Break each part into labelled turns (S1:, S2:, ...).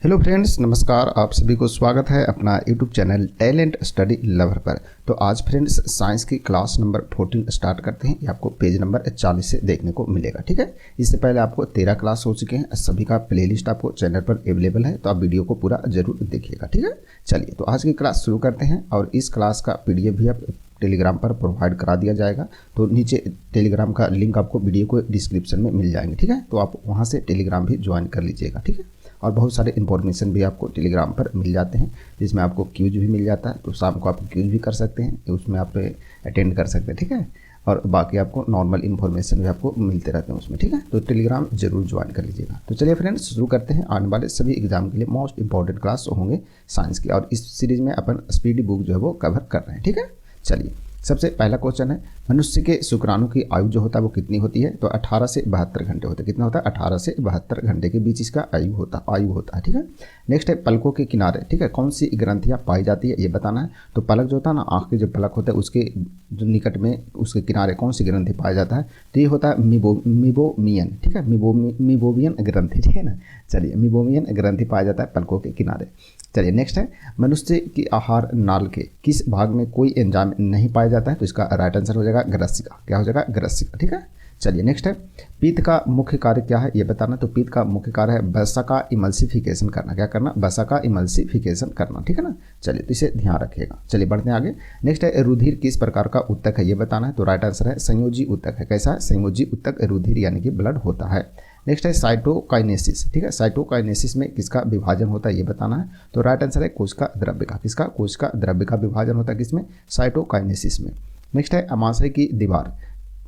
S1: Hello friends, नमस्कार। आप सभी को स्वागत है अपना YouTube channel talent study lover पर। तो आज फ्रेंड्स साइंस की क्लास नंबर 14 स्टार्ट करते हैं। ये आपको पेज नंबर 40 से देखने को मिलेगा, ठीक है। इससे पहले आपको 13 क्लास हो चुके हैं। सभी का प्लेलिस्ट आपको चैनल पर अवेलेबल है, तो आप वीडियो को पूरा जरूर देखिएगा, ठीक है। चलिए तो आज की क्लास शुरू करते हैं और इस क्लास का PDF भी आप टेलीग्राम पर प्रोवाइड करा दिया जाएगा। तो नीचे टेलीग्राम का लिंक आपको वीडियो को डिस्क्रिप्शन में मिल जाएंगे, ठीक है। तो आप वहाँ से टेलीग्राम भी ज्वाइन कर लीजिएगा, ठीक है। और बहुत सारे इन्फॉर्मेशन भी आपको टेलीग्राम पर मिल जाते हैं, जिसमें आपको क्यूज भी मिल जाता है। तो शाम को आप क्यूज भी कर सकते हैं, उसमें आप अटेंड कर सकते हैं, ठीक है। और बाकी आपको नॉर्मल इन्फॉर्मेशन भी आपको मिलते रहते हैं उसमें, ठीक है। तो टेलीग्राम जरूर ज्वाइन कर लीजिएगा। तो चलिए फ्रेंड्स शुरू करते हैं। आने वाले सभी एग्जाम के लिए मोस्ट इंपॉर्टेंट क्लास होंगे साइंस की, और इस सीरीज में अपन स्पीडी बुक जो है वो कवर कर रहे हैं, ठीक है। चलिए सबसे पहला क्वेश्चन है, मनुष्य के शुक्राणु की आयु जो होता है वो कितनी होती है? तो 18 से 72 घंटे होते हैं। कितना होता है? 18 से 72 घंटे के बीच इसका आयु होता है, ठीक है। नेक्स्ट है, पलकों के किनारे, ठीक है, कौन सी ग्रंथियाँ पाई जाती है ये बताना है। तो पलक जो होता है ना, आँख के जो पलक होता है उसके जो निकट में उसके किनारे कौन सी ग्रंथि पाया जाता है? तो ये होता है मीबोमियन, ठीक है, मीबोमियन ग्रंथि, ठीक है ना। चलिए मीबोमियन ग्रंथि पाया जाता है पलकों के किनारे। चलिए नेक्स्ट है, मनुष्य की आहार नाल के किस भाग में कोई एंजाइम नहीं पाया जाता है? तो इसका राइट आंसर हो जाएगा ग्रसिका। क्या हो जाएगा? ग्रसिका, ठीक है। चलिए नेक्स्ट है, पित्त का मुख्य कार्य क्या है ये बताना। तो पित्त का मुख्य कार्य है वसा इमल्सिफिकेशन करना। क्या करना? वसा इमल्सिफिकेशन करना, ठीक है ना। चलिए तो इसे ध्यान रखिएगा। चलिए बढ़ते हैं आगे। नेक्स्ट है, रुधिर किस प्रकार का उत्तक है ये बताना है। तो राइट आंसर है संयोजी उत्तक है। कैसा है? संयोजी उत्तक रुधिर यानी कि ब्लड होता है। नेक्स्ट है साइटोकाइनेसिस, ठीक है। साइटोकाइनेसिस में किसका विभाजन होता है ये बताना है। तो राइट आंसर है कोशिका द्रव्य का। किसका? कोशिका द्रव्य का विभाजन होता है किसमें? साइटोकाइनेसिस में। नेक्स्ट है, अमाशय की दीवार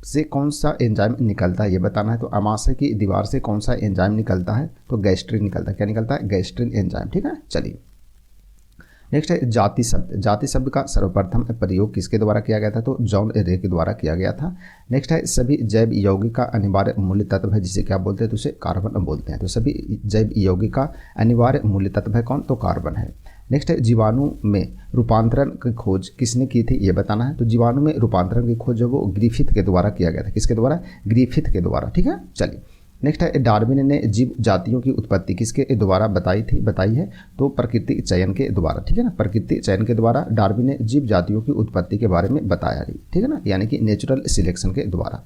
S1: से कौन सा एंजाइम निकलता है ये बताना है। तो अमाशय की दीवार से कौन सा एंजाइम निकलता है? तो गैस्ट्रिन निकलता है। क्या निकलता है? गैस्ट्रिन एंजाइम, ठीक है। चलिए नेक्स्ट है, जाति शब्द। जाति शब्द का सर्वप्रथम प्रयोग किसके द्वारा किया गया था? तो जॉन रे के द्वारा किया गया था। नेक्स्ट है, सभी जैव यौगिक का अनिवार्य मूल्य तत्व है जिसे क्या बोलते हैं? तो उसे कार्बन बोलते हैं। तो सभी जैव यौगिक का अनिवार्य मूल्य तत्व है कौन? तो कार्बन है। नेक्स्ट है, जीवाणु में रूपांतरण की खोज किसने की थी ये बताना है। तो जीवाणु में रूपांतरण की खोज जो वो ग्रिफिथ के द्वारा किया गया था। किसके द्वारा? ग्रिफिथ के द्वारा, ठीक है। चलिए नेक्स्ट है, डार्विन ने जीव जातियों की उत्पत्ति किसके द्वारा बताई है? तो प्रकृति चयन के द्वारा, ठीक है ना। प्रकृति चयन के द्वारा डार्विन ने जीव जातियों की उत्पत्ति के बारे में बताया, ठीक है ना, यानी कि नेचुरल सिलेक्शन के द्वारा।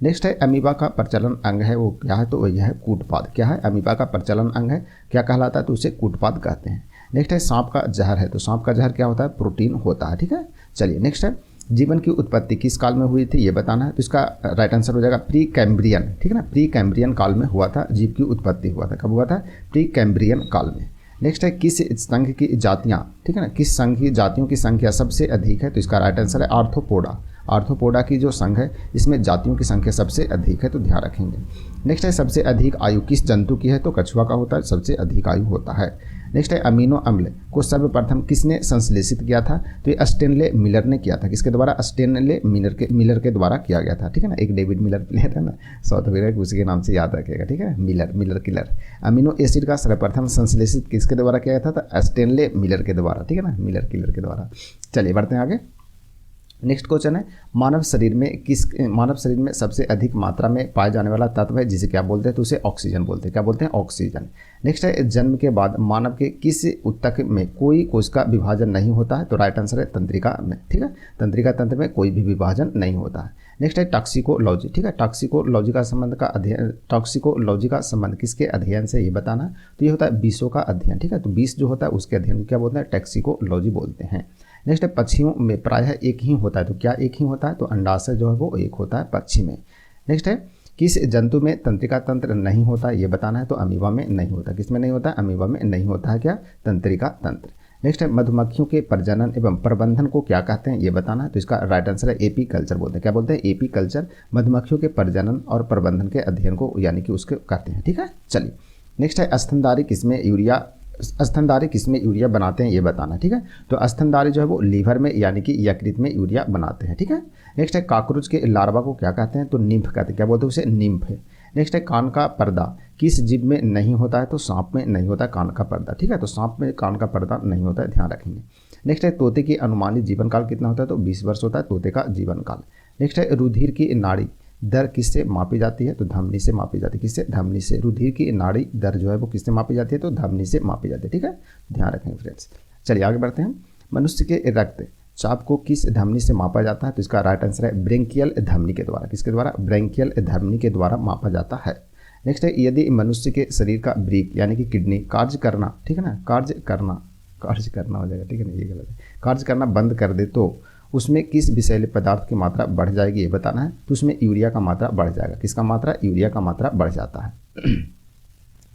S1: नेक्स्ट है, अमीबा का प्रचलन अंग है वो क्या है? तो यह है कूटपाद। क्या है? अमीबा का प्रचलन अंग है, क्या कहलाता है? तो उसे कूटपाद कहते हैं। नेक्स्ट है, सांप का जहर है। तो सांप का जहर क्या होता है? प्रोटीन होता है, ठीक है। चलिए नेक्स्ट है, जीवन की उत्पत्ति किस काल में हुई थी ये बताना है। तो इसका राइट आंसर हो जाएगा प्री कैम्ब्रियन, ठीक है ना। प्री कैम्ब्रियन काल में हुआ था जीव की उत्पत्ति हुआ था। कब हुआ था? प्री कैम्ब्रियन काल में। नेक्स्ट है, किस संघ की जातियाँ, ठीक है ना, किस संघ की जातियों की संख्या सबसे अधिक है? तो इसका राइट आंसर है आर्थ्रोपोडा। आर्थ्रोपोडा की जो संघ है इसमें जातियों की संख्या सबसे अधिक है, तो ध्यान रखेंगे। नेक्स्ट है, सबसे अधिक आयु किस जंतु की है? तो कछुआ का होता है, सबसे अधिक आयु होता है। नेक्स्ट है, अमीनो अम्ल को सर्वप्रथम किसने संश्लेषित किया था? तो ये स्टेनले मिलर ने किया था। किसके द्वारा? स्टेनले मिलर के द्वारा किया गया था, ठीक है ना। एक डेविड मिलर प्लेयर है ना, साउथ अफ्रीका के, उसी के नाम से याद रखिएगा, ठीक है। Miller killer. अमीनो एसिड का सर्वप्रथम संश्लेषित किसके द्वारा किया गया था? तो स्टेनले मिलर के द्वारा, ठीक है ना, मिलर किलर के द्वारा। चलिए बढ़ते हैं आगे। नेक्स्ट क्वेश्चन है, मानव शरीर में सबसे अधिक मात्रा में पाए जाने वाला तत्व है जिसे क्या बोलते हैं? तो उसे ऑक्सीजन बोलते हैं। क्या बोलते हैं? ऑक्सीजन। नेक्स्ट है, जन्म के बाद मानव के किस ऊतक में कोई कोशिका विभाजन नहीं होता है? तो राइट आंसर है तंत्रिका में, ठीक है। तंत्रिका तंत्र में कोई भी विभाजन नहीं होता है। नेक्स्ट है, टॉक्सिकोलॉजी, ठीक है। टॉक्सिकोलॉजी का संबंध किसके अध्ययन से ये बताना है। तो ये होता है विषों का अध्ययन, ठीक है। तो विष जो होता है उसके अध्ययन को क्या बोलते हैं? टॉक्सिकोलॉजी बोलते हैं। नेक्स्ट है, पक्षियों में प्रायः एक ही होता है। तो क्या एक ही होता है? तो अंडाशय जो है वो एक होता है पक्षी में। नेक्स्ट है, किस जंतु में तंत्रिका तंत्र नहीं होता ये बताना है। तो अमीबा में नहीं होता। किस में नहीं होता है? अमीबा में नहीं होता है क्या? तंत्रिका तंत्र। नेक्स्ट है, मधुमक्खियों के प्रजनन एवं प्रबंधन को क्या कहते हैं ये बताना है। तो इसका राइट आंसर है एपी कल्चर बोलते हैं। क्या बोलते हैं? AP culture. मधुमक्खियों के प्रजनन और प्रबंधन के अध्ययन को यानी कि उसके कहते हैं, ठीक है। चलिए नेक्स्ट है, स्तनधारी किसमें यूरिया बनाते हैं ये बताना, ठीक है। तो स्तनधारी जो है वो लीवर में यानी कि यकृत में यूरिया बनाते हैं, ठीक है। नेक्स्ट है, कॉकरोच के लार्वा को क्या कहते हैं? तो निम्फ कहते हैं। क्या बोलते हैं? उसे निम्फ। नेक्स्ट है, कान का पर्दा किस जीव में नहीं होता है? तो सांप में नहीं होता है कान का पर्दा, ठीक है। तो सांप में कान का पर्दा नहीं होता है, ध्यान रखेंगे। नेक्स्ट है, तोते की अनुमानित जीवन काल कितना होता है? तो 20 वर्ष होता है तोते का जीवन काल। नेक्स्ट है, रुधिर की नाड़ी दर किससे मापी जाती है? तो धमनी से मापी जाती है। किससे? धमनी से। रुधिर की नाड़ी दर जो है वो किससे मापी जाती है? तो धमनी से मापी जाती है। ठीक है, ध्यान रखेंगे फ्रेंड्स। चलिए आगे बढ़ते हैं। मनुष्य के रक्त चाप को किस धमनी से मापा जाता है? तो इसका राइट आंसर है ब्रेंकियल धमनी के द्वारा। किसके द्वारा? ब्रेंकियल धमनी के द्वारा मापा जाता है। नेक्स्ट है, यदि मनुष्य के शरीर का ब्रीक यानी कि किडनी कार्य करना, ठीक है ना, कार्य करना हो जाएगा, ठीक है ना, ये गलत है, कार्य करना बंद कर दे तो उसमें किस विषैले पदार्थ की मात्रा बढ़ जाएगी, ये बताना है। तो उसमें यूरिया का मात्रा बढ़ जाएगा। किसका मात्रा? यूरिया का मात्रा बढ़ जाता है।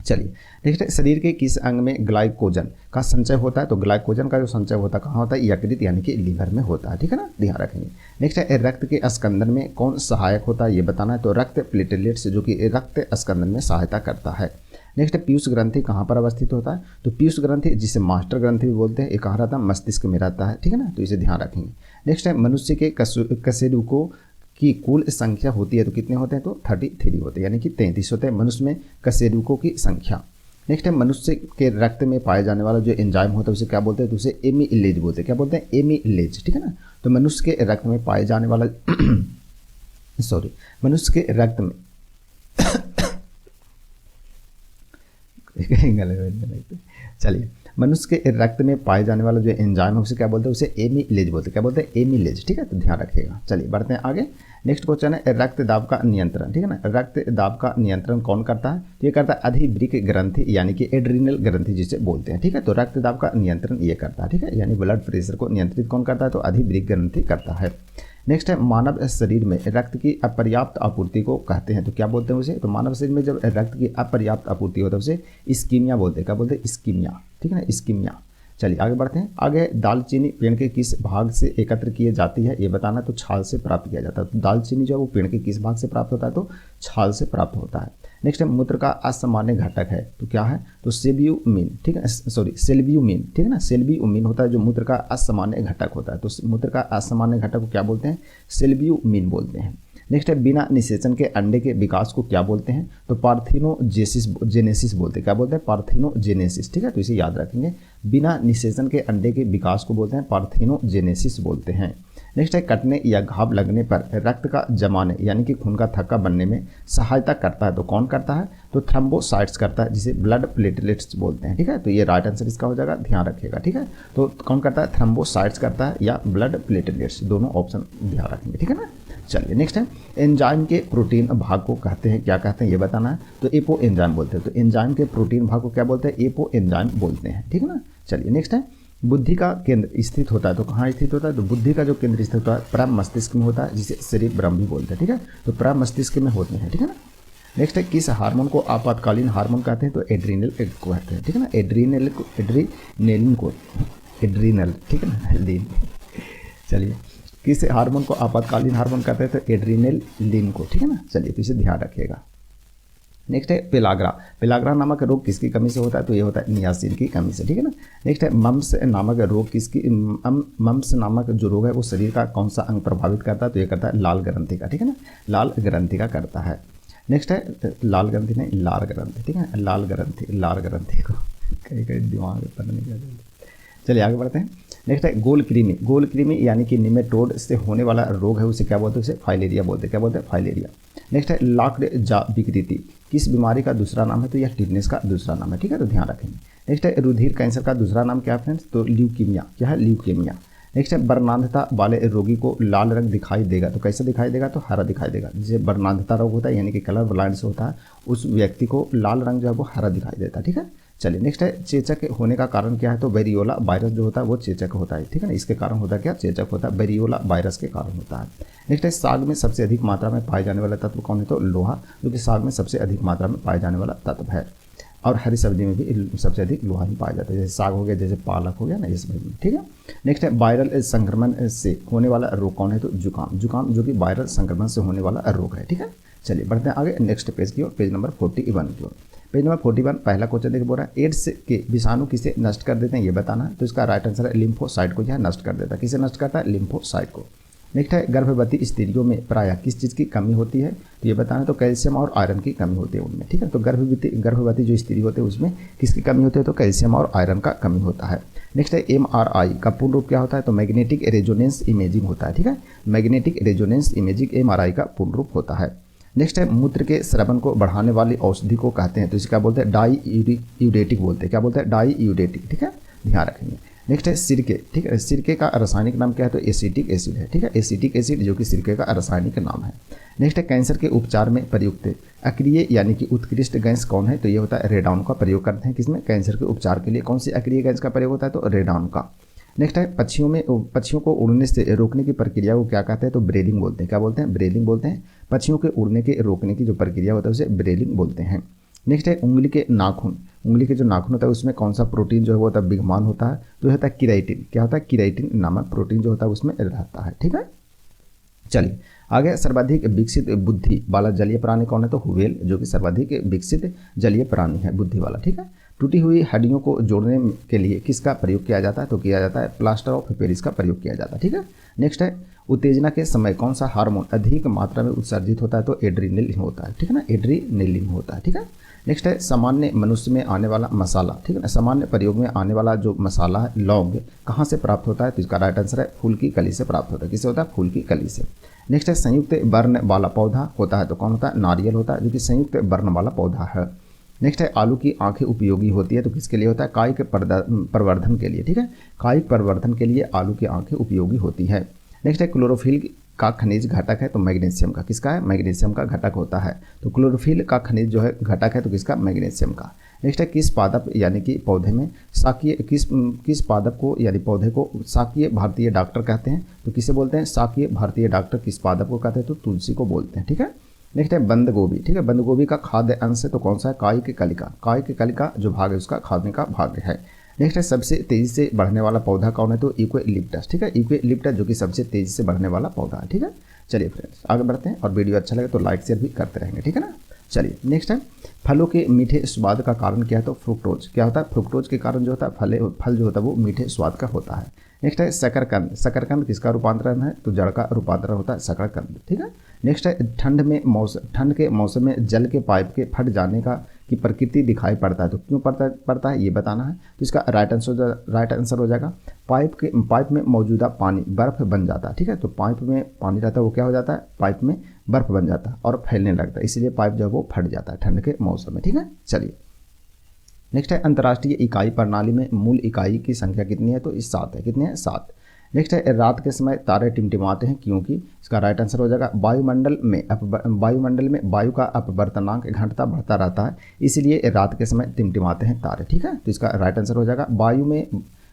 S1: चलिए नेक्स्ट है, शरीर के किस अंग में ग्लाइकोजन का संचय होता है? तो ग्लाइकोजन का जो संचय होता है कहाँ होता है? यकृत यानी कि लीवर में होता है। ठीक है ना, ध्यान रखेंगे। नेक्स्ट है, रक्त के स्कंदन में कौन सहायक होता है? ये बताना है। तो रक्त प्लेटलेट्स जो कि रक्त स्कंदन में सहायता करता है। नेक्स्ट है, पीयूष ग्रंथि कहाँ पर अवस्थित होता है? तो पीयूष ग्रंथि जिसे मास्टर ग्रंथि भी बोलते हैं, ये कहाँ रहता है? मस्तिष्क में रहता है। ठीक है ना, तो इसे ध्यान रखेंगे। नेक्स्ट है, मनुष्य के कशेरुकों की कुल संख्या होती है तो कितने होते हैं? तो 33 होते हैं, यानी कि 33 होते हैं मनुष्य में कशेरुकों की संख्या। नेक्स्ट है, मनुष्य के रक्त में पाए जाने वाला जो एंजाइम होता है उसे क्या बोलते हैं? तो उसे एमिलेज बोलते हैं। क्या बोलते हैं? एमिलेज। ठीक है ना, तो मनुष्य के रक्त में पाए जाने वाला मनुष्य के रक्त में चलिए, मनुष्य के रक्त में पाए जाने वाला जो एंजाइम है उसे क्या बोलते हैं? उसे एमिलेज बोलते हैं। क्या बोलते हैं? एमिलेज। ठीक है, तो ध्यान रखिएगा। चलिए बढ़ते हैं आगे। नेक्स्ट क्वेश्चन है, रक्त दाब का नियंत्रण। ठीक है ना, रक्त दाब का नियंत्रण कौन करता है? तो ये करता है अधिवृक्क ग्रंथि यानी कि एड्रीनल ग्रंथि जिसे बोलते हैं। ठीक है, तो रक्त दाब का नियंत्रण ये करता है। ठीक है, यानी ब्लड प्रेशर को नियंत्रित कौन करता है? तो अधिवृक्क ग्रंथि करता है। नेक्स्ट है, मानव शरीर में रक्त की अपर्याप्त आपूर्ति को कहते हैं तो क्या बोलते हैं उसे? तो मानव शरीर में जब रक्त की अपर्याप्त आपूर्ति होता है उसे इस्कीमिया बोलते हैं। क्या बोलते हैं? इस्कीमिया। ठीक है ना, इस्कीमिया। चलिए आगे बढ़ते हैं। आगे, दालचीनी पेड़ के किस भाग से एकत्र किए जाती है ये बताना। तो छाल से प्राप्त किया जाता है। तो दालचीनी जो है वो पेड़ के किस भाग से प्राप्त होता है? तो छाल से प्राप्त होता है। नेक्स्ट है, मूत्र का असामान्य घटक है तो क्या है? तो सेल्ब्यूमिन। ठीक है, सेल्ब्यूमिन। ठीक है ना, सेल्ब्यूमिन होता है जो मूत्र का असामान्य घटक होता है। तो मूत्र का असामान्य घटक को क्या बोलते हैं? सेल्ब्यूमिन बोलते हैं। नेक्स्ट है, बिना निषेचन के अंडे के विकास को क्या बोलते हैं? तो पार्थिनोजेनेसिस बोलते हैं। क्या बोलते हैं? पार्थिनोजेनेसिस। ठीक है, तो इसे याद रखेंगे। बिना निषेचन के अंडे के विकास को बोलते हैं पार्थिनोजेनेसिस बोलते हैं। नेक्स्ट है, कटने या घाव लगने पर रक्त का जमाने यानी कि खून का थक्का बनने में सहायता करता है तो कौन करता है? तो थ्रोम्बोसाइट्स करता है जिसे ब्लड प्लेटलेट्स बोलते हैं। ठीक है, तो ये राइट आंसर इसका हो जाएगा, ध्यान रखिएगा। ठीक है, तो कौन करता है? थ्रोम्बोसाइट्स करता है या ब्लड प्लेटलेट्स, दोनों ऑप्शन ध्यान रखेंगे। ठीक है ना, चलिए नेक्स्ट है, एंजाइम के प्रोटीन भाग को कहते हैं, क्या कहते हैं ये बताना है। तो एपो एंजाइम बोलते हैं। तो एंजाइम के प्रोटीन भाग को क्या बोलते हैं? एपो एंजाइम बोलते हैं। ठीक है ना, चलिए नेक्स्ट है, बुद्धि का केंद्र स्थित होता है तो कहाँ स्थित होता है? तो बुद्धि का जो केंद्र स्थित होता है प्राण मस्तिष्क में होता है जिसे सेरेब्रम भी बोलते हैं। ठीक है, तो प्राण मस्तिष्क में होते हैं। ठीक है ना, नेक्स्ट है, किस हार्मोन को आपातकालीन हार्मोन कहते हैं? तो एड्रीनल को कहते हैं। ठीक है ना, एड्रीनल ठीक है ना, चलिए किस हार्मोन को आपातकालीन हार्मोन कहते हैं? तो एड्रीनलिन को। ठीक है ना, चलिए तो इसे ध्यान रखिएगा। नेक्स्ट है, पेलाग्रा नामक रोग किसकी कमी से होता है? तो ये होता है नियासिन की कमी से। ठीक है ना, नेक्स्ट है, मम्स नामक रोग मम्स नामक जो रोग है वो शरीर का कौन सा अंग प्रभावित करता है? तो ये करता है लाल ग्रंथि का। ठीक है ना, लाल ग्रंथि का करता है। नेक्स्ट है, लाल ग्रंथि नहीं, लाल ग्रंथि। ठीक है, लाल ग्रंथि को कहीं दिमाग में पता नहीं क्या। चलिए आगे बढ़ते हैं। नेक्स्ट है, गोल कृमि यानी कि निमेटोड से होने वाला रोग है उसे क्या बोलते हैं? उसे फाइलेरिया बोलते हैं। क्या बोलते हैं? फाइलेरिया। नेक्स्ट है, लॉक्ड जा विकृति किस बीमारी का दूसरा नाम है? तो यह टिटनेस का दूसरा नाम है। ठीक है, तो ध्यान रखेंगे। नेक्स्ट है, रुधिर कैंसर का दूसरा नाम क्या है फ्रेंड्स? तो ल्यूकीमिया। क्या है? ल्यूकीमिया। नेक्स्ट है, वर्णांधता वाले रोगी को लाल रंग दिखाई देगा तो कैसे दिखाई देगा? तो हरा दिखाई देगा। जिसे वर्णांधता रोग होता है यानी कि कलर ब्लाइंड्स होता है उस व्यक्ति को लाल रंग जो है वो हरा दिखाई देता है। ठीक है, चलिए नेक्स्ट है, चेचक होने का कारण क्या है? तो वेरियोला वायरस जो होता है वो चेचक होता है। ठीक है ना, इसके कारण होता है क्या? चेचक होता है, वेरियोला वायरस के कारण होता है। नेक्स्ट है, साग में सबसे अधिक मात्रा में पाए जाने वाला तत्व कौन है? तो लोहा, जो कि साग में सबसे अधिक मात्रा में पाए जाने वाला तत्व है। और हरी सब्जी में भी सबसे अधिक लोहा ही पाया जाता है, जैसे साग हो गया, जैसे पालक हो गया ना, इस में। ठीक है, नेक्स्ट है, वायरल संक्रमण से होने वाला रोग कौन है? तो जुकाम जो कि वायरल संक्रमण से होने वाला रोग है। ठीक है, चलिए बढ़ते हैं आगे नेक्स्ट पेज की ओर, पेज नंबर 41 की ओर। पेज नंबर 41 पहला क्वेश्चन देखिए, बोल रहा है एड्स के विषाणु किसे नष्ट कर देते हैं ये बताना है। तो इसका राइट आंसर है लिम्फोसाइट को यह नष्ट कर देता है। किसे नष्ट करता है? लिम्फोसाइट को। नेक्स्ट है, गर्भवती स्त्रियों में प्रायः किस चीज़ की कमी होती है? तो ये बताना है। तो कैल्शियम और आयरन की कमी होती है उनमें। ठीक है, तो गर्भवती जो स्त्री होती है उसमें किसकी कमी होती है? तो कैल्शियम और आयरन का कमी होता है। नेक्स्ट है MRI का पूर्ण रूप क्या होता है, तो मैग्नेटिक रेजोनेंस इमेजिंग होता है, ठीक है। मैग्नेटिक रेजोनेंस इमेजिंग MRI का पूर्ण रूप होता है। नेक्स्ट है मूत्र के स्रवन को बढ़ाने वाली औषधि को कहते हैं, तो इसे क्या बोलते हैं, डाईयूरेटिक बोलते हैं। क्या बोलते हैं, डाईयूरेटिक, ठीक है, ध्यान रखेंगे। नेक्स्ट है सिरके, ठीक है। सिरके का रासायनिक नाम क्या है, तो एसिटिक एसिड है, ठीक है। एसिटिक एसिड जो कि सिरके का रासायनिक नाम है। नेक्स्ट है कैंसर के उपचार में प्रयुक्त अक्रिय यानी कि उत्कृष्ट गैस कौन है, तो ये होता है रेडॉन का प्रयोग करते हैं। किसमें, कैंसर के उपचार के लिए कौन सी अक्रिय गैस का प्रयोग होता है, तो रेडॉन का। नेक्स्ट है पक्षियों को उड़ने से रोकने की प्रक्रिया को क्या कहते हैं, तो ब्रेडिंग बोलते हैं। क्या बोलते हैं, ब्रेडिंग बोलते हैं। पक्षियों के उड़ने के रोकने की जो प्रक्रिया होता है उसे ब्रेडिंग बोलते हैं। नेक्स्ट है उंगली के नाखून, उंगली के जो नाखून होता है उसमें कौन सा प्रोटीन जो है वो होता है बिगमान होता है, तो होता है किराटिन। क्या होता है, किराटिन नामक प्रोटीन जो होता है उसमें रहता है, ठीक है। चलिए आगे, सर्वाधिक विकसित बुद्धि वाला जलीय प्राणी कौन है, तो व्हेल जो कि सर्वाधिक विकसित जलीय प्राणी है, बुद्धि वाला, ठीक है। टूटी हुई हड्डियों को जोड़ने के लिए किसका प्रयोग किया जाता है, तो किया जाता है प्लास्टर ऑफ पेरिस का प्रयोग किया जाता है, ठीक है। नेक्स्ट है उत्तेजना के समय कौन सा हार्मोन अधिक मात्रा में उत्सर्जित होता है, तो एड्रीनलिन होता है, ठीक है ना, एड्रीनलिन होता है, ठीक है। नेक्स्ट है सामान्य मनुष्य में आने वाला मसाला, ठीक है ना, सामान्य प्रयोग में आने वाला जो मसाला है लौंग कहाँ से प्राप्त होता है, तो इसका राइट आंसर है फूल की कली से प्राप्त होता है। किससे होता है, फूल की कली से। नेक्स्ट है संयुक्त वर्ण वाला पौधा होता है, तो कौन होता है, नारियल होता है, जो कि संयुक्त वर्ण वाला पौधा है। नेक्स्ट है आलू की आंखें उपयोगी होती है, तो किसके लिए होता है, कायिक प्रवर्धन के लिए, ठीक है। कायिक प्रवर्धन के लिए आलू की आंखें उपयोगी होती है। नेक्स्ट है क्लोरोफिल का खनिज घटक है, तो मैग्नीशियम का। किसका है, मैग्नीशियम का घटक होता है। तो क्लोरोफिल का खनिज जो है घटक है, तो किसका, मैग्नीशियम का। नेक्स्ट है किस पादप यानी कि पौधे में शाकीय किस पादप को यानी पौधे को शाकीय भारतीय डॉक्टर कहते हैं, तो किसे बोलते हैं, शाकीय भारतीय डॉक्टर किस पादप को कहते हैं, तो तुलसी को बोलते हैं, ठीक है। नेक्स्ट है बंद गोभी, ठीक है। बंद गोभी का खाद्य अंश है, तो कौन सा है, कायिक कलिका। कायिक कलिका जो भाग है उसका खाने का भाग है। नेक्स्ट है सबसे तेजी से बढ़ने वाला पौधा कौन है, तो यूकेलिप्टस, ठीक है। यूकेलिप्टस जो कि सबसे तेजी से बढ़ने वाला पौधा है, ठीक है। चलिए फ्रेंड्स आगे बढ़ते हैं, और वीडियो अच्छा लगे तो लाइक शेयर भी करते रहेंगे, ठीक है ना। चलिए नेक्स्ट है फलों के मीठे स्वाद का कारण क्या है, तो फ्रुक्टोज। क्या होता है, फ्रुक्टोज के कारण जो होता है फल जो होता है वो मीठे स्वाद का होता है। नेक्स्ट है शकरकंद। शकरकंद किसका रूपांतरण है, तो जड़ का रूपांतरण होता है शकरकंद, ठीक है। नेक्स्ट है ठंड के मौसम में जल के पाइप के फट जाने की प्रकृति दिखाई पड़ता है, तो क्यों पड़ता है ये बताना है। तो इसका राइट आंसर हो जाएगा पाइप में मौजूदा पानी बर्फ बन जाता है, ठीक है। तो पाइप में पानी रहता है वो क्या हो जाता है, पाइप में बर्फ बन जाता है और फैलने लगता है, इसलिए पाइप जो है वो फट जाता है ठंड के मौसम में, ठीक है। चलिए नेक्स्ट है अंतर्राष्ट्रीय इकाई प्रणाली में मूल इकाई की संख्या कितनी है, तो इस 7 है। कितनी है, 7। नेक्स्ट है रात के समय तारे टिमटिमाते हैं क्योंकि, इसका राइट आंसर हो जाएगा वायुमंडल में वायु का अपवर्तनांक घटता बढ़ता रहता है, इसलिए रात के समय टिमटिमाते हैं तारे, ठीक है। तो इसका राइट आंसर हो जाएगा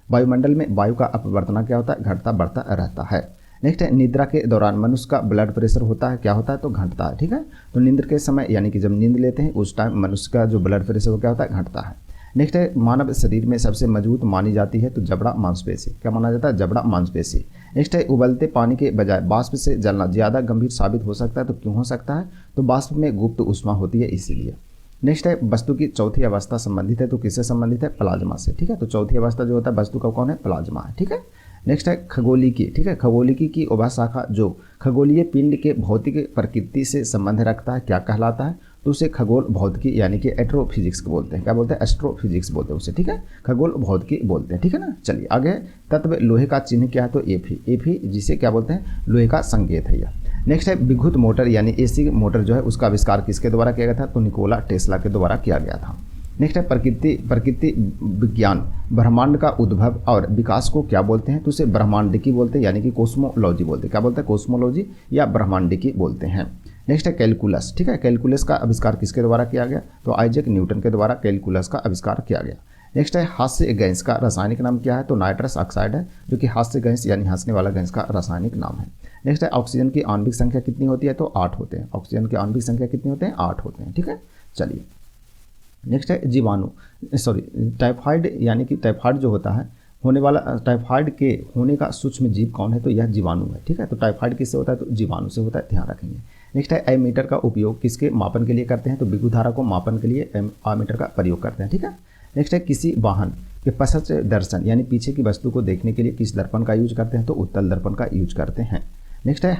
S1: वायुमंडल में वायु का अपवर्तनांक क्या होता है, घटता बढ़ता रहता है। नेक्स्ट है निद्रा के दौरान मनुष्य का ब्लड प्रेशर होता है, क्या होता है, तो घटता है, ठीक है। तो नींद के समय यानी कि जब नींद लेते हैं उस टाइम मनुष्य का जो ब्लड प्रेशर वो क्या होता है, घटता है। नेक्स्ट है मानव शरीर में सबसे मजबूत मानी जाती है, तो जबड़ा मांसपेशी। क्या माना जाता है, जबड़ा मांसपेशी। नेक्स्ट है उबलते पानी के बजाय बाष्प से जलना ज़्यादा गंभीर साबित हो सकता है, तो क्यों हो सकता है, तो बाष्प में गुप्त ऊष्मा होती है इसीलिए। नेक्स्ट है वस्तु की चौथी अवस्था संबंधित है, तो किससे संबंधित है, प्लाज्मा से, ठीक है। तो चौथी अवस्था जो होता है वस्तु का कौन है, प्लाज्मा है, ठीक है। नेक्स्ट है खगोलिकी, ठीक है। खगोलिकी की उपाशाखा जो खगोलीय पिंड के भौतिक प्रकृति से संबंध रखता है क्या कहलाता है, तो उसे खगोल भौतिकी यानी कि एस्ट्रोफिजिक्स बोलते हैं। क्या बोलते हैं, एस्ट्रोफिजिक्स बोलते हैं उसे, ठीक है। खगोल भौतिकी बोलते हैं, ठीक है ना। चलिए आगे तत्व लोहे का चिन्ह क्या है, तो एफी जिसे क्या बोलते हैं, लोहे का संकेत है यह। नेक्स्ट है विद्युत मोटर यानी एसी मोटर जो है उसका आविष्कार किसके द्वारा किया गया था, तो निकोला टेस्ला के द्वारा किया गया था। नेक्स्ट है प्रकृति विज्ञान ब्रह्मांड का उद्भव और विकास को क्या बोलते हैं, तो उसे ब्रह्मांडिकी बोलते हैं यानी कि कोस्मोलॉजी बोलते हैं। क्या बोलते हैं, कोस्मोलॉजी या ब्रह्मांडिकी बोलते हैं। नेक्स्ट है कैलकुलस, ठीक है। कैलकुलस का आविष्कार किसके द्वारा किया गया, तो आइजैक न्यूटन के द्वारा कैलकुलस का आविष्कार किया गया। नेक्स्ट है हास्य गैस का रासायनिक नाम क्या है, तो नाइट्रस ऑक्साइड है, जो कि हास्य गैस यानी हंसने वाला गैस का रासायनिक नाम है। नेक्स्ट है ऑक्सीजन की आणविक संख्या कितनी होती है, तो 8 होते हैं। ऑक्सीजन की आणविक संख्या कितनी होते हैं, 8 होते हैं, ठीक है। चलिए नेक्स्ट है टाइफाइड यानी कि टाइफाइड जो होता है टाइफाइड के होने का सूक्ष्म जीव कौन है, तो यह जीवाणु है, ठीक है। तो टाइफाइड किससे होता है, तो जीवाणु से होता है, ध्यान रखेंगे। नेक्स्ट है एमीटर का उपयोग किसके मापन के लिए करते हैं, तो विद्युत धारा को मापन के लिए एमीटर का प्रयोग करते हैं, ठीक है। नेक्स्ट है किसी वाहन के पश्चात दर्शन यानी पीछे की वस्तु को देखने के लिए किस दर्पण का यूज करते हैं, तो उत्तल दर्पण का यूज करते हैं। नेक्स्ट है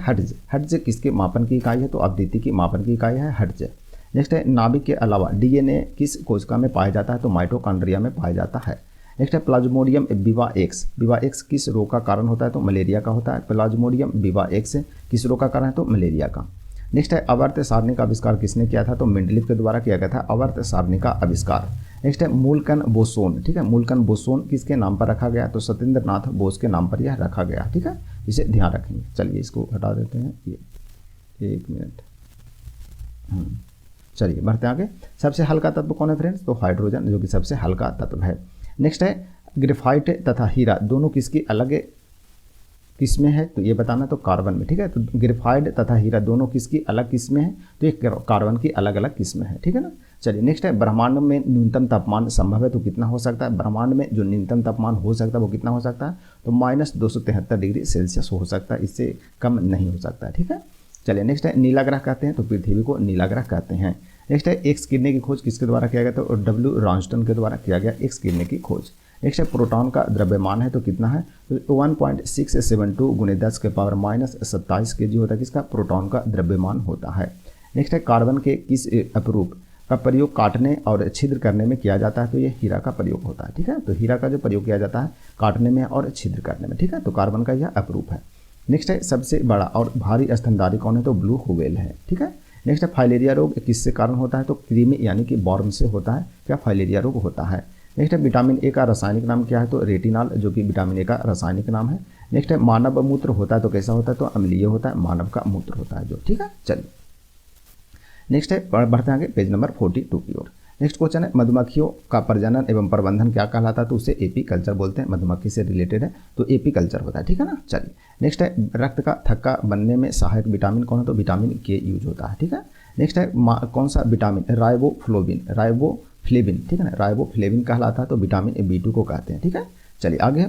S1: हर्ट्ज किसके मापन की इकाई है, तो आवृत्ति की मापन की इकाई है हर्ट्ज। नेक्स्ट है नाभिक के अलावा डीएनए किस कोशिका में पाया जाता है, तो माइटोकॉन्ड्रिया में पाया जाता है। नेक्स्ट है प्लाज्मोडियम विवा एक्स। विवा एक्स किस रोग का कारण होता है? तो मलेरिया का होता है। प्लाज्मोडियम विवा एक्स किस रोग का कारण है? तो मलेरिया का। नेक्स्ट है आवर्त सारणी का आविष्कार किसने किया था? तो मेंडलीफ के द्वारा किया गया था आवर्त सारणी का आविष्कार। नेक्स्ट है मूलकन बोसोन। ठीक है, मूलकन बोसोन किसके नाम पर रखा गया? तो सत्येंद्र नाथ बोस के नाम पर यह रखा गया। ठीक है, इसे ध्यान रखेंगे। चलिए इसको हटा देते हैं, ये 1 मिनट। चलिए बढ़ते आगे। सबसे हल्का तत्व कौन है फ्रेंड्स? तो हाइड्रोजन, जो कि सबसे हल्का तत्व है। नेक्स्ट है ग्रेफाइट तथा हीरा दोनों किसकी अलग किस्में है? तो ये बताना। तो कार्बन में। ठीक है, तो ग्रेफाइट तथा हीरा दोनों किसकी अलग किस्में हैं? तो ये कार्बन की अलग अलग किस्में हैं। ठीक है ना। चलिए नेक्स्ट है ब्रह्मांड में न्यूनतम तापमान संभव है तो कितना हो सकता है? ब्रह्मांड में जो न्यूनतम तापमान हो सकता है वो कितना हो सकता है? तो -273 डिग्री सेल्सियस हो सकता है, इससे कम नहीं हो सकता है। ठीक है, चलिए नेक्स्ट है नीला ग्रह कहते हैं तो पृथ्वी को नीला ग्रह कहते हैं। नेक्स्ट है एक्स किरणें की खोज किसके द्वारा किया गया? तो डब्ल्यू रॉन्स्टन के द्वारा किया गया एक्स किरणें की खोज। नेक्स्ट है प्रोटॉन का द्रव्यमान है तो कितना है? तो 1.672 × 10⁻27 kg होता है किसका? प्रोटॉन का द्रव्यमान होता है। नेक्स्ट है कार्बन के किस अपरूप का प्रयोग काटने और छिद्र करने में किया जाता है? तो ये हीरा का प्रयोग होता है। ठीक है, तो हीरा का जो प्रयोग किया जाता है काटने में और छिद्र करने में। ठीक है, तो कार्बन का यह अपरूप है। नेक्स्ट है सबसे बड़ा और भारी स्तनधारी कौन है? तो ब्लू व्हेल है। ठीक है, नेक्स्ट है फाइलेरिया रोग किससे कारण होता है? तो कृमि यानी कि वर्म से होता है। क्या फाइलेरिया रोग होता है? नेक्स्ट है विटामिन ए का रासायनिक नाम क्या है? तो रेटिनॉल, जो कि विटामिन ए का रासायनिक नाम है। नेक्स्ट है मानव मूत्र होता है तो कैसा होता है? तो अम्लीय होता है। मानव का मूत्र होता है जो। ठीक है, चलिए नेक्स्ट है बढ़ते हैं आगे पेज नंबर 42 की ओर। नेक्स्ट क्वेश्चन है मधुमक्खियों का प्रजनन एवं प्रबंधन क्या कहलाता है? तो उसे एपी कल्चर बोलते हैं। मधुमक्खी से रिलेटेड है तो एपी कल्चर होता है। ठीक है ना। चलिए नेक्स्ट है रक्त का थक्का बनने में सहायक विटामिन कौन है? तो विटामिन के यूज होता है। ठीक है, नेक्स्ट है कौन सा विटामिन? राइबोफ्लेविन। ठीक है ना, राइबोफ्लेविन कहलाता है तो विटामिन B2 को कहते हैं। ठीक है, चलिए आगे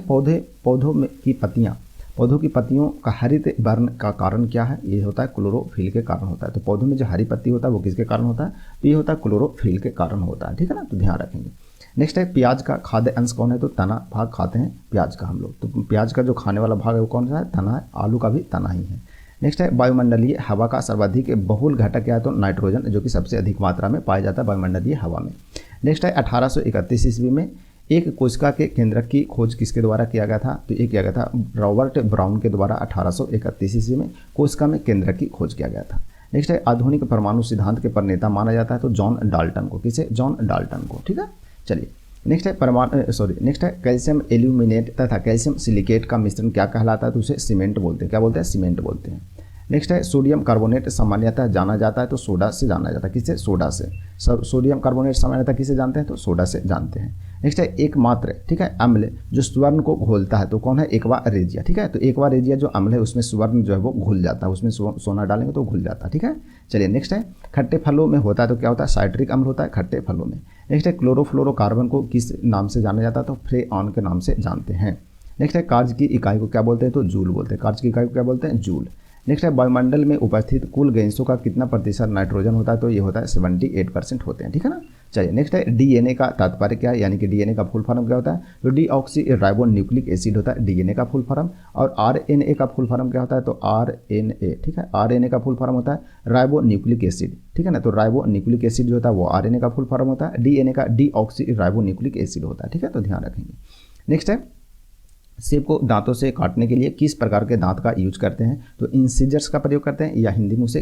S1: पौधों की पत्तियों का हरित वर्ण का कारण क्या है? ये होता है क्लोरोफिल के कारण होता है। तो पौधों में जो हरी पत्ती होता है वो किसके कारण होता है? तो ये होता है क्लोरोफिल के कारण होता है। ठीक है ना, तो ध्यान रखेंगे। नेक्स्ट है प्याज का खाद्य अंश कौन है? तो तना भाग खाते हैं प्याज का हम लोग। तो प्याज का जो खाने वाला भाग है वो कौन सा है? तना है। आलू का भी तना ही है। नेक्स्ट है वायुमंडलीय हवा का सर्वाधिक बहुल घटक क्या है? तो नाइट्रोजन, जो कि सबसे अधिक मात्रा में पाया जाता है वायुमंडलीय हवा में। नेक्स्ट है 1831 ईस्वी में एक कोशिका के केंद्रक की खोज किसके द्वारा किया गया था? तो ये किया गया था रॉबर्ट ब्राउन के द्वारा 1831 ईस्वी में कोशिका में केंद्रक की खोज किया गया था। नेक्स्ट है आधुनिक परमाणु सिद्धांत के प्रणेता माना जाता है तो जॉन डाल्टन को। किसे? जॉन डाल्टन को। ठीक है, चलिए नेक्स्ट है नेक्स्ट है कैल्शियम एल्यूमिनेट तथा कैल्शियम सिलिकेट का मिश्रण क्या कहलाता है? तो उसे सीमेंट बोलते हैं। क्या बोलते हैं? सीमेंट बोलते हैं। नेक्स्ट है सोडियम कार्बोनेट सामान्यतः जाना जाता है तो सोडा से जाना जाता है। किससे? सोडा से। सोडियम कार्बोनेट सामान्यतः किसे जानते हैं? तो सोडा से जानते हैं। नेक्स्ट है एकमात्र, ठीक है, अम्ल जो स्वर्ण को घोलता है तो कौन है? Aqua regia. ठीक है, तो एक्वा रेजिया जो अम्ल है उसमें स्वर्ण जो है वो घुल जाता है, उसमें सोना डालेंगे तो घुल जाता है। ठीक है, चलिए नेक्स्ट है खट्टे फलों में होता है तो क्या होता है? साइट्रिक अम्ल होता है खट्टे फलों में। नेक्स्ट है क्लोरोफ्लोरोकार्बन को किस नाम से जाना जाता है? तो फ्रेऑन के नाम से जानते हैं। नेक्स्ट है कार्य की इकाई को क्या बोलते हैं? तो जूल बोलते हैं। कार्य की इकाई को क्या बोलते हैं? जूल। नेक्स्ट है वायुमंडल में उपस्थित कुल गैसों का कितना प्रतिशत नाइट्रोजन होता है? तो ये होता है 78% होते हैं। ठीक है ना। चलिए नेक्स्ट है डीएनए का तात्पर्य क्या है? यानी कि डीएनए का फुल फॉर्म क्या होता है? तो डीऑक्सी राइबो न्यूक्लिक एसिड होता है डीएनए का फुल फॉर्म। और आरएनए का फुल फॉर्म क्या होता है? तो आरएनए। ठीक है, आरएनए का फुल फॉर्म होता है राइबो न्यूक्लिक एसिड। ठीक है ना, तो राइबो न्यूक्लिक एसिड जो होता है वो आरएनए का फुल फॉर्म होता है। डीएनए का डीऑक्सी राइबो न्यूक्लिक एसिड होता है। ठीक है, तो ध्यान रखेंगे। नेक्स्ट है सेब को दांतों से काटने के लिए किस प्रकार के दांत का यूज करते हैं? तो इंसिजर्स का प्रयोग करते हैं या हिंदी में उसे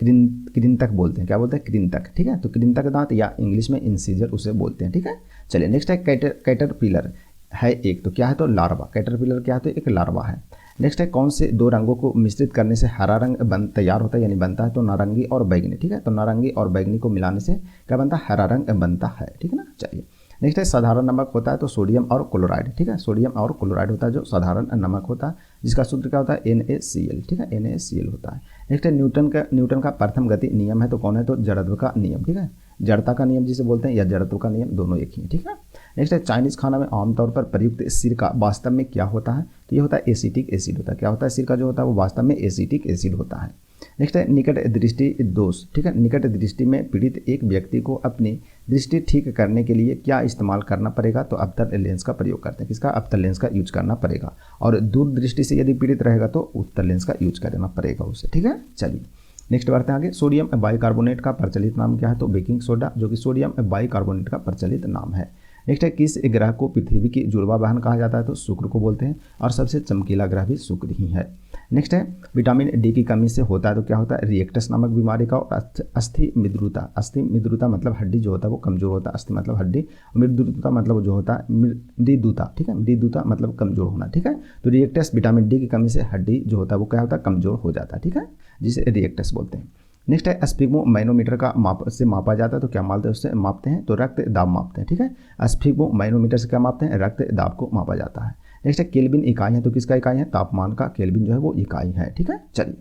S1: कृंतक बोलते हैं। क्या बोलते हैं? कृंतक। ठीक है, तो कृंतक दांत या इंग्लिश में इंसिजर उसे बोलते हैं। ठीक है, चलिए नेक्स्ट है कैटरपिलर है एक, तो क्या है? तो लार्वा। कैटरपिलर क्या है? तो एक लार्वा है। नेक्स्ट है कौन से दो रंगों को मिश्रित करने से हरा रंग तैयार होता है यानी बनता है? तो नारंगी और बैगनी। ठीक है, तो नारंगी और बैगनी को मिलाने से क्या बनता है? हरा रंग बनता है। ठीक है ना। चलिए नेक्स्ट है साधारण नमक होता है तो सोडियम और क्लोराइड। ठीक है, सोडियम और क्लोराइड होता है जो साधारण नमक होता है जिसका सूत्र क्या होता है? NaCl। ठीक है, NaCl होता है। नेक्स्ट है न्यूटन का प्रथम गति नियम है तो कौन है? तो जड़त्व का नियम। ठीक है, जड़ता का नियम जिसे बोलते हैं या जड़त्व का नियम, दोनों एक ही है। ठीक है, नेक्स्ट है चाइनीज़ खाना में आमतौर पर प्रयुक्त सिरका वास्तव में क्या होता है? तो ये होता है एसिटिक एसिड होता है। क्या होता है? सिरका जो होता है वो वास्तव में एसिटिक एसिड होता है। नेक्स्ट है निकट दृष्टि दोष। ठीक है, निकट दृष्टि में पीड़ित एक व्यक्ति को अपनी दृष्टि ठीक करने के लिए क्या इस्तेमाल करना पड़ेगा? तो अवतल लेंस का प्रयोग करते हैं। किसका? अवतल लेंस का यूज करना पड़ेगा। और दूर दृष्टि से यदि पीड़ित रहेगा तो उत्तल लेंस का यूज करना पड़ेगा उसे। ठीक है, चलिए नेक्स्ट बढ़ते हैं आगे। सोडियम बाइकार्बोनेट का प्रचलित नाम क्या है? तो बेकिंग सोडा, जो कि सोडियम बाइकार्बोनेट का प्रचलित नाम है। नेक्स्ट है किस ग्रह को पृथ्वी की जुड़वा बहन कहा जाता है, तो शुक्र को बोलते हैं और सबसे चमकीला ग्रह भी शुक्र ही है। नेक्स्ट है विटामिन डी की कमी से होता है तो क्या होता है, रिएक्टस नामक बीमारी का। और अस्थि मृदुता, अस्थि मृदुता मतलब हड्डी जो होता है वो कमजोर होता है, अस्थि मतलब हड्डी, मृदुता मतलब जो होता है मृदुता, ठीक है, मृदुता मतलब कमजोर होना, ठीक है। तो रिएक्टस विटामिन डी की कमी से हड्डी जो होता है वो क्या होता है, कमजोर हो जाता है, ठीक है, जिसे रिएक्टस बोलते हैं। नेक्स्ट है स्फिग्मोमैनोमीटर का माप से मापा जाता है तो क्या मापते हैं, उससे मापते हैं तो रक्त दाब मापते हैं, ठीक है। स्फिग्मोमैनोमीटर से क्या मापते हैं, रक्त दाब को मापा जाता है। नेक्स्ट है केल्विन इकाई है तो किसका इकाई है, तापमान का केल्विन जो है वो इकाई है, ठीक है। चलिए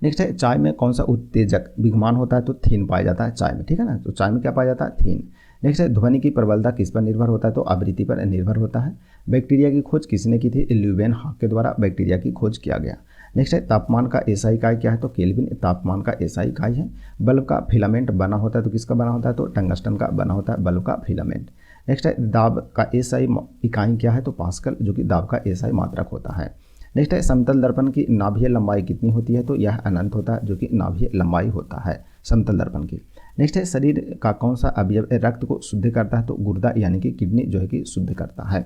S1: नेक्स्ट है चाय में कौन सा उत्तेजक विद्यमान होता है, तो थीन पाया जाता है चाय में, ठीक है ना। तो चाय में क्या पाया जाता है, थीन। नेक्स्ट है ध्वनि की प्रबलता किस पर निर्भर होता है, तो आवृत्ति पर निर्भर होता है। बैक्टीरिया की खोज किसने की थी, ल्यूवेनहॉक के द्वारा बैक्टीरिया की खोज किया गया। नेक्स्ट है तापमान का एसआई इकाई क्या है, तो केल्विन तापमान का एसआई इकाई है। बल्ब का फिलामेंट बना होता है तो किसका बना होता है, तो टंगस्टन का बना होता है बल्ब का फिलामेंट। नेक्स्ट है दाब का एसआई इकाई क्या है, तो पास्कल, जो कि दाब का एसआई मात्रक होता है। नेक्स्ट है समतल दर्पण की नाभीय लंबाई कितनी होती है, तो यह अनंत होता है, जो कि नाभीय लंबाई होता है समतल दर्पण की। नेक्स्ट है शरीर का कौन सा अवयव रक्त को शुद्ध करता है, तो गुर्दा यानी कि किडनी जो है कि शुद्ध करता है।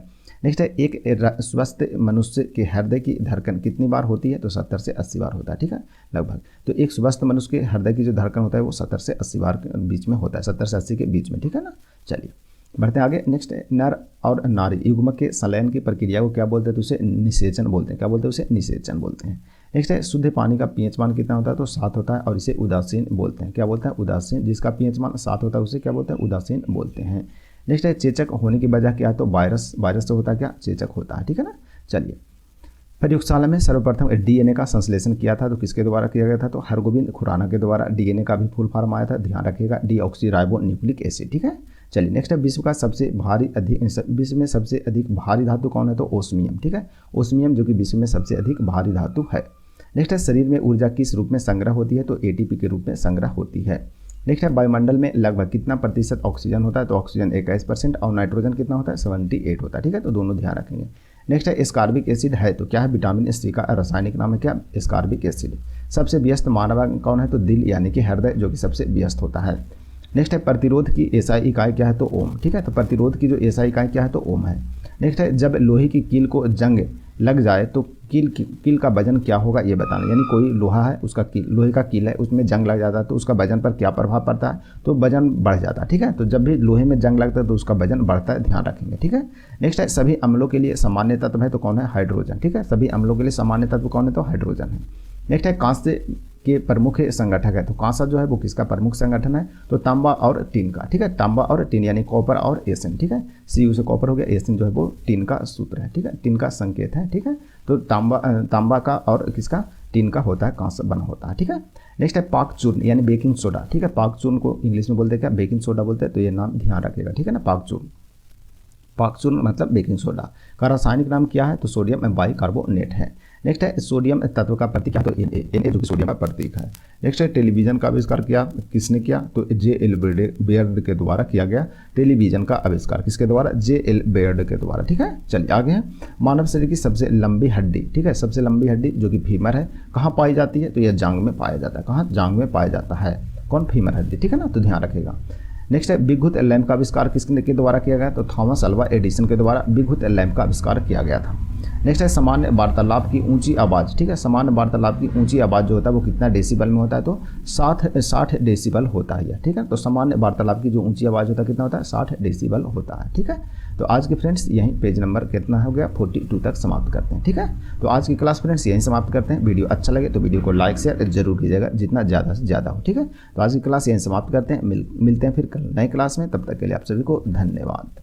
S1: नेक्स्ट है एक स्वस्थ मनुष्य के हृदय की धड़कन कितनी बार होती है, तो 70 से 80 बार होता है, ठीक है, लगभग। तो एक स्वस्थ मनुष्य के हृदय की जो धड़कन होता है वो 70 से 80 बार के बीच में होता है, 70 से 80 के बीच में, ठीक है ना। चलिए बढ़ते हैं आगे। नेक्स्ट है नर और नारी युग्मक के संलयन की प्रक्रिया को क्या बोलते हैं, तो उसे निषेचन बोलते हैं, क्या बोलते हैं, उसे निषेचन बोलते हैं। नेक्स्ट है शुद्ध पानी का पीएच मान कितना होता है, तो 7 होता है और इसे उदासीन बोलते हैं, क्या बोलते हैं, उदासीन। जिसका पीएच मान 7 होता है उसे क्या बोलते हैं, उदासीन बोलते हैं। नेक्स्ट है चेचक होने की वजह क्या है, तो वायरस से होता है क्या, चेचक होता है, ठीक है ना। चलिए प्रयोगशाला में सर्वप्रथम डीएनए का संश्लेषण किया था तो किसके द्वारा किया गया था, तो हरगोविंद खुराना के द्वारा। डीएनए का भी फुल फॉर्म आया था, ध्यान रखिएगा, डीऑक्सीराइबो न्यूक्लिक एसिड, ठीक है। चलिए नेक्स्ट है विश्व में सबसे अधिक भारी धातु कौन है, तो ओस्मियम, ठीक है, ओस्मियम जो कि विश्व में सबसे अधिक भारी धातु है। नेक्स्ट है शरीर में ऊर्जा किस रूप में संग्रह होती है, तो एटीपी के रूप में संग्रह होती है। नेक्स्ट है वायुमंडल में लगभग कितना प्रतिशत ऑक्सीजन होता है, तो ऑक्सीजन 21% और नाइट्रोजन कितना होता है, 78 होता है, ठीक है, तो दोनों ध्यान रखेंगे। नेक्स्ट है एस्कॉर्बिक एसिड है तो क्या है, विटामिन सी का रासायनिक नाम है क्या, एस्कॉर्बिक एसिड। सबसे व्यस्त मानव कौन है, तो दिल यानी कि हृदय, जो कि सबसे व्यस्त होता है। नेक्स्ट है प्रतिरोध की एसआई इकाई क्या है, तो ओम, ठीक है, तो प्रतिरोध की जो एसआई इकाई क्या है, तो ओम है। नेक्स्ट है जब लोहे की कील को जंग लग जाए तो कील का वजन क्या होगा ये बताना, यानी कोई लोहा है उसका लोहे का कील है उसमें जंग लग जाता है तो उसका वजन पर क्या प्रभाव पड़ता है, तो वजन बढ़ जाता है, ठीक है। तो जब भी लोहे में जंग लगता है तो उसका वजन बढ़ता है, ध्यान रखेंगे, ठीक है। नेक्स्ट है सभी अम्लों के लिए सामान्य तत्व है तो कौन है, हाइड्रोजन, ठीक है, सभी अम्लों के लिए सामान्य तत्व कौन है, तो हाइड्रोजन है। नेक्स्ट है कांस्य के प्रमुख संगठक है तो कांसा जो है वो किसका प्रमुख संगठन है, तो तांबा और टीन का, ठीक है, तांबा और टीन यानी कॉपर और एसिन, ठीक है, Cu से कॉपर हो गया, एसिन जो है वो टीन का सूत्र है, ठीक है, टीन का संकेत है, ठीक है। तो तांबा का और किसका, टीन का होता है, कांसा बना होता है, ठीक है। नेक्स्ट है पाक चूर्ण यानी बेकिंग सोडा, ठीक है, पाक चूर्ण को इंग्लिश में बोलते हैं क्या, बेकिंग सोडा बोलते हैं, तो ये नाम ध्यान रखिएगा, ठीक है ना। पाक चूर्ण मतलब बेकिंग सोडा का रासायनिक नाम क्या है, तो सोडियम बाइकार्बोनेट है। नेक्स्ट है सोडियम तत्व का प्रतीक है तो Na जो कि सोडियम का प्रतीक है। नेक्स्ट है टेलीविजन का आविष्कार किसने किया, तो J.L. बेयर्ड के द्वारा किया गया। टेलीविजन का आविष्कार किसके द्वारा, J.L. बेयर्ड के द्वारा, ठीक है। चलिए आगे है मानव शरीर की सबसे लंबी हड्डी, ठीक है, सबसे लंबी हड्डी जो कि फीमर है, कहाँ पाई जाती है, तो यह जांग में पाया जाता है, कहाँ, जांग में पाया जाता है, कौन, फीमर हड्डी, ठीक है ना, तो ध्यान रखेगा। नेक्स्ट है विद्युत लैंप का आविष्कार किसके द्वारा किया गया, तो थॉमस अल्वा एडिसन के द्वारा विद्युत लैंप का आविष्कार किया गया था। नेक्स्ट है सामान्य वार्तालाप की ऊंची आवाज़, ठीक है, सामान्य वार्तालाप की ऊंची आवाज़ जो होता है वो कितना डेसिबल में होता है, तो 60 डेसिबल होता है, ठीक है। तो सामान्य वार्तालाप की जो ऊंची आवाज़ होता है कितना होता है, 60 डेसिबल होता है, ठीक है। तो आज के फ्रेंड्स यहीं पेज नंबर कितना हो गया, 42 तक समाप्त करते हैं, ठीक है। तो आज की क्लास फ्रेंड्स यहीं समाप्त करते हैं। वीडियो अच्छा लगे तो वीडियो को लाइक शेयर जरूर कीजिएगा, जितना ज़्यादा से ज़्यादा हो, ठीक है। तो आज की क्लास यहीं समाप्त करते हैं, मिलते हैं फिर कल नए क्लास में, तब तक के लिए आप सभी को धन्यवाद।